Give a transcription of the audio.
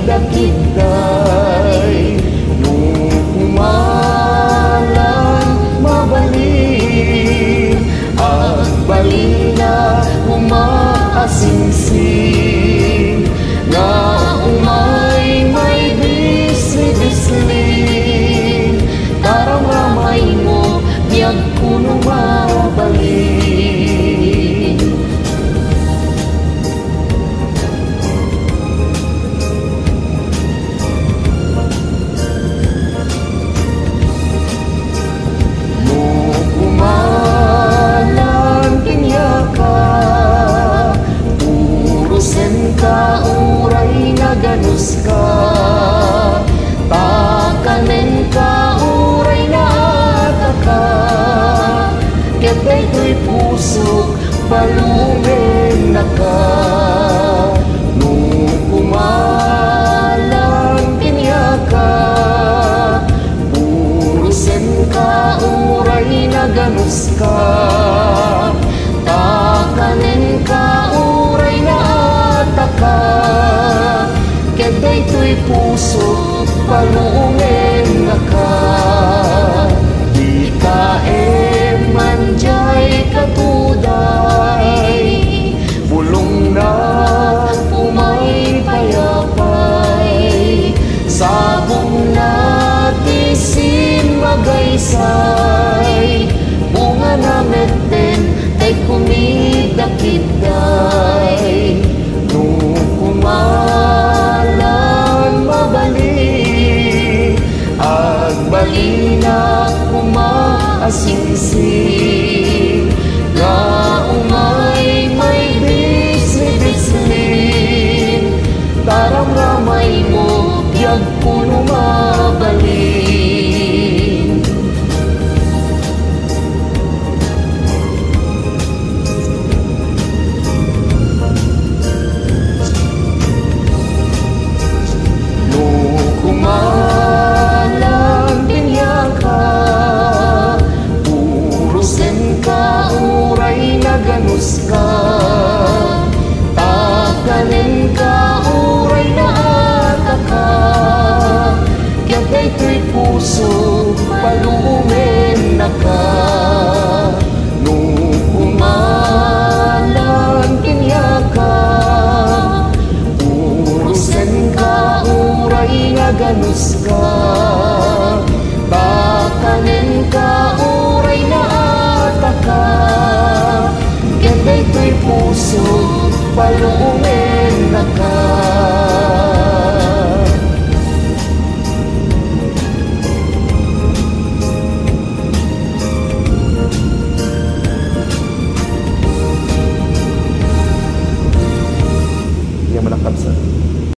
kumidakitay. Nung kumalan mabalik, at balina umaasingsing, nga umay may bisli-bisling, karamay mo biyag kuno mabalik. Nung kumalan pinyaka, purusen ka uray na ganus ka, takanen ka uray na ataka, ketay ko'y puso palungen na ka. Nung kumalan pinyaka, purusen ka uray na ganus ka, takanen ka uray na ataka, ketay ko'y puso palungen na ka. Di ka manjay katuday, bulong na umay payapay, sabong na tisin magaysay, bunga na meten kay kumidakitay. Nung kumalan mabalik, at balina umaasingsing, nga umay may bisli-bisling, taramramay mo biyag kuno mabalik. Nung kumalan pinyaka, purusen ka uray na ganus ka, takanen ka uray na ataka, ketay ko'y puso palungen na ka. Nung kumalan pinyaka, purusen ka uray na ganus ka, takanen ka uray na ataka, ketay ko'y puso palungen